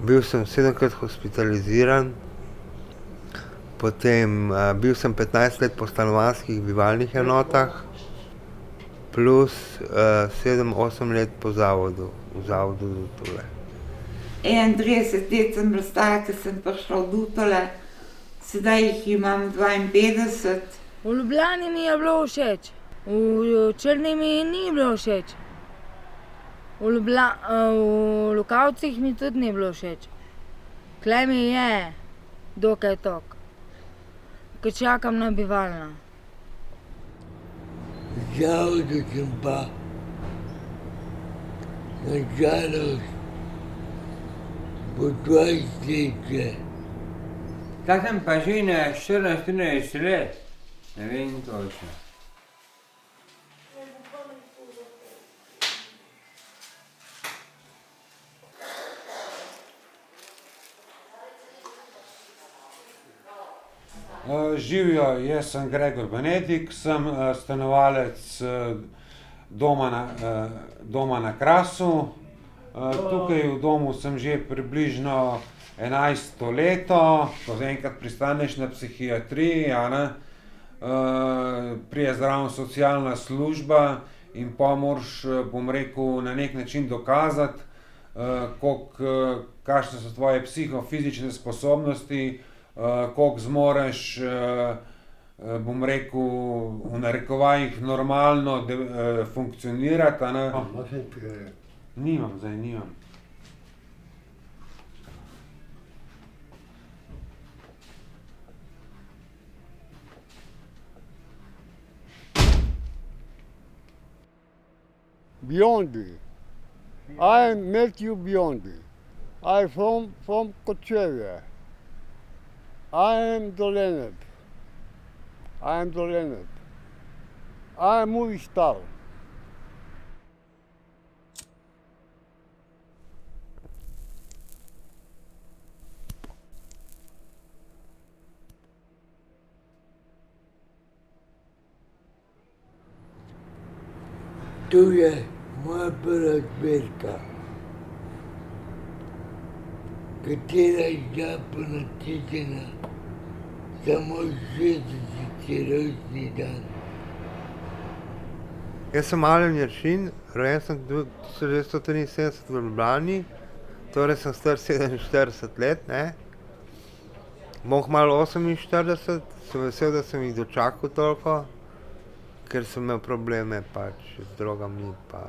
Bil sem 7-krat hospitaliziran, potem bil sem 15 let po stanovanjskih bivalnih enotah, plus 7-8 let po zavodu, v zavodu za tole. 31 let sem bila stara, ko sem prišla v Dutole, sedaj jih imam 52. V Ljubljani mi je bilo všeč, v Črni mi ni bilo všeč. V Lokavcih mi tudi ni bilo všeč. Tule mi je dokaj toliko, ko čakam na bivalno. V zavodu sem pa na žalost po 20 let že. Zdaj sem pa že na 14-13 let, ne vem točno. Živijo, jaz sem Gregor Benedik, sem stanovalec doma na Krasu. Tukaj v domu sem že približno 11 leto, ko enkrat pristaneš na psihiatriji, a ne, pride zraven socialna služba in pa moraš, bom rekel, na neki način dokazati, kakšne so tvoje psihofizične sposobnosti, koliko zmoreš, bom rekel, v narekovajih normalno funkcionirati, a ne. Nimam. Biondi. I am Matthew Biondi. I from Kočevje. I am Dolenec. I am movie star. To je moja prva zbirka, katera je bila ponatičena samo 60. rojstni dan. Jaz sem Aljan Jeršin, rojen sem 1973 v Ljubljani, torej sem star 47 let, ne. Bom kmalu 48, sem vesel, da sem jih dočakal toliko, ker sem imel probleme pač z drogami pa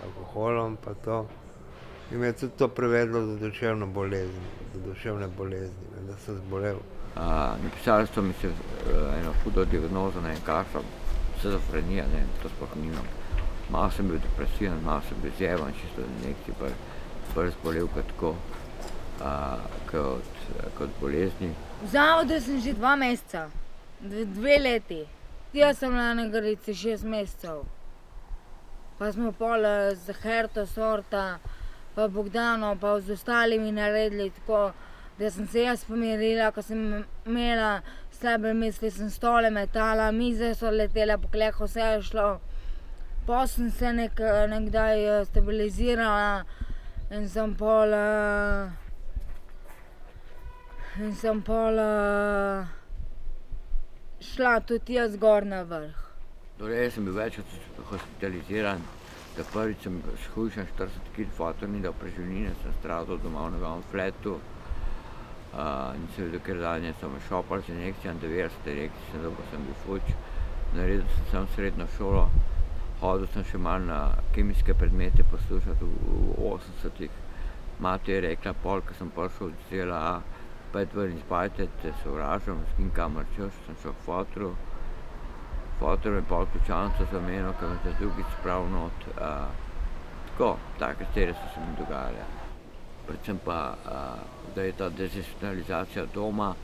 alkoholom pa to. In me je tudi to privedlo do duševne bolezni, da sem zbolel. Napisali so mi se eno hudo diagnozo, ne vem kakšno, shizofrenija, ne vem, to sploh nimam. Malo sem bil depresiven, malo sem bil zjeban, čisto nekaj bolj zbolel kot bolezni. V zavodu sem že 2 meseca, 2 leti. Jaz sem bila na Gorici 6 mesecev. Pa smo pol z Herto Sorta, pa Bogdano, pa z ostalimi naredili tako, da sem se jaz pomirila, ko sem imela slabe misli, sem stole metala, mize so letele po tleh, vse je šlo. Pol sem se nekdaj stabilizirala in sem pol šla tudi jaz gor na vrh. Torej, jaz sem bil večkrat hospitaliziran, da prvič sem shujšan 40 kg, fotor ni dal preživnine, sem stradal doma v njegovem fletu. Nisem videl, ker danje so me šopali z injekcijami, 90 injekcij sem dobil, sem bil fuč. Naredil sem srednjo šolo, hodil sem še malo na kemijske predmete poslušati v 80-ih. Mati je rekla pol, ko sem prišel od CLA, pet ven iz bajte, te sovražam, s kim kamor češ, sem šel k fotru. Fotor je pol ključavnico zamenjal, ko me je drugič spravil not. Tako, take stvari so se mi dogajale. Predvsem pa, da je ta dezinstitucionalizacija doma,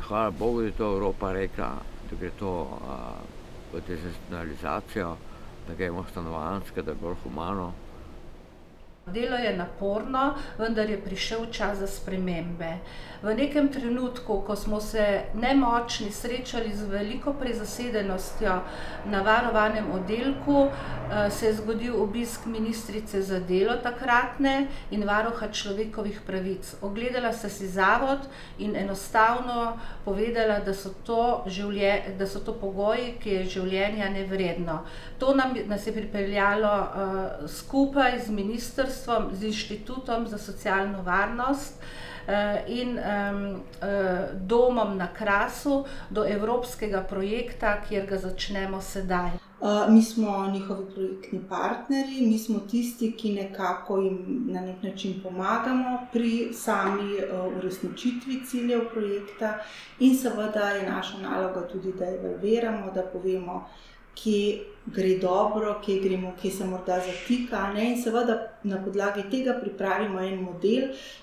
hvala Bogu, da je to Evropa rekla, da gre to v dezinstitucionalizacijo, da gremo stanovanjske, da je bolj humano. Delo je naporno, vendar je prišel čas za spremembe. V nekem trenutku, ko smo se nemočni srečali z veliko prezasedenostjo na varovanem oddelku, se je zgodil obisk ministrice za delo takratne in varuha človekovih pravic. Ogledala sta si zavod in enostavno povedala, da so to pogoji, ki je življenja nevredno. To nas je pripeljalo skupaj z ministrstvom, z Inštitutom za socialno varnost in domom na Krasu do evropskega projekta, kjer ga začnemo sedaj. Mi smo njihovi projektni partnerji, mi smo tisti, ki nekako jim na nek način pomagamo pri sami uresničitvi ciljev projekta in seveda je naša naloga tudi, da evalviramo, da povemo, kje gre dobro, kje se morda zatika, ne? In seveda na podlagi tega pripravimo en model,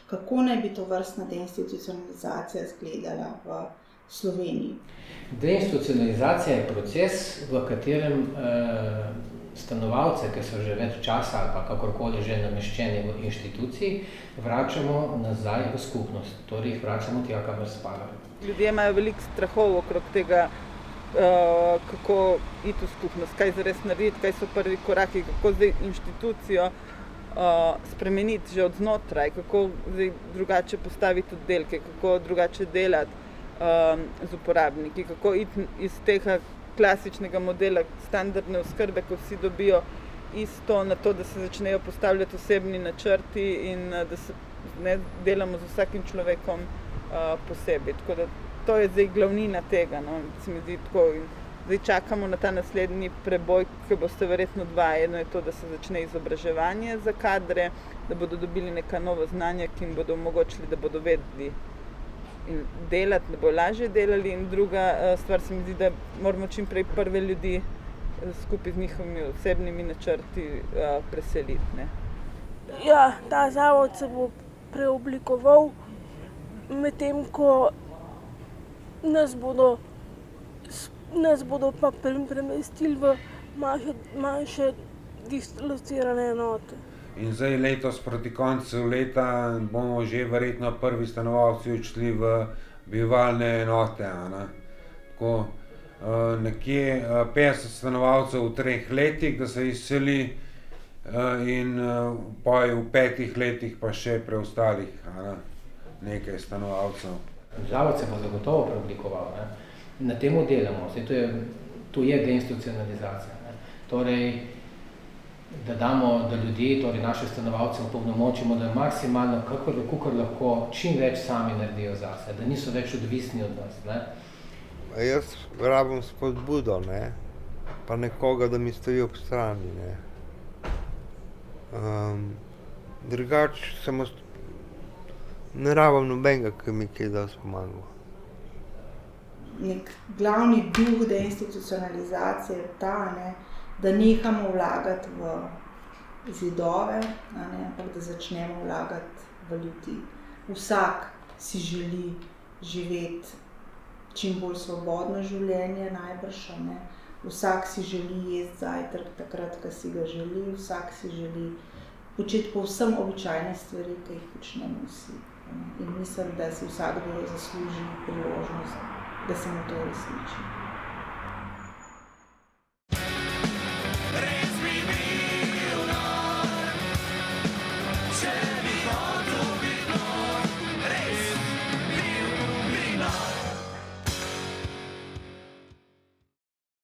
kako naj bi to vrstna deinstitucionalizacija izgledala v Sloveniji. Deinstitucionalizacija je proces, v katerem stanovalce, ki so že več časa ali pa kakorkoli že nameščeni v inštituciji, vračamo nazaj v skupnost, torej jih vračamo tja, kamor spadajo. Ljudje imajo veliko strahov okrog tega, kako iti v skupnost, kaj zares narediti, kaj so prvi koraki, kako zdaj inštitucijo spremeniti že od znotraj, kako zdaj drugače postaviti oddelke, kako drugače delati z uporabniki, kako iti iz tega klasičnega modela standardne oskrbe, ko vsi dobijo isto, na to, da se začnejo postavljati osebni načrti in da se ne delamo z vsakim človekom posebej. Tako da to je zdaj glavnina tega, no, se mi zdi tako. In zdaj čakamo na ta naslednji preboj, ki boste verjetno dva. Eno je to, da se začne izobraževanje za kadre, da bodo dobili neka nova znanja, ki jim bodo omogočili, da bodo vedeli in delati, da bodo lažje delali. In druga stvar se mi zdi, da moramo čim prej prve ljudi skupaj z njihovimi osebnimi načrti preseliti. Ne. Ja, ta zavod se bo preoblikoval, medtem ko nas bodo pa premestili v manjše dislocirane enote. In zdaj letos proti koncu leta bomo že verjetno prvi stanovalci odšli v bivalne enote. Tako, nekje 50 stanovalcev v 3 letih, da se izseli in pa v 5 letih pa še preostalih nekaj stanovalcev. Zavod se bo zagotovo preoblikoval, ne? Na tem delamo, to je deinstitucionalizacija. Ne? Torej, da ljudje, torej naše stanovalce opolnomočimo, da maksimalno, kakor lahko, čim več sami naredijo zase, da niso več odvisni od nas. Ne? Jaz rabim spodbudo, ne? Pa nekoga, da mi stoji ob strani. Ne? Drugače ne rabim nobenega, ki mi kaj dosti pomagal. Nek glavni duh deinstitucionalizacije je ta, ne, da nehamo vlagati v zidove, ampak da začnemo vlagati v ljudi. Vsak si želi živeti čim bolj svobodno življenje, najbrž, ne. Vsak si želi jesti zajtrk takrat, ko si ga želi, vsak si želi početi povsem običajne stvari, ki jih počnemo vsi. In mislim, da si vsakdo zasluži priložnost, da se mu to uresniči.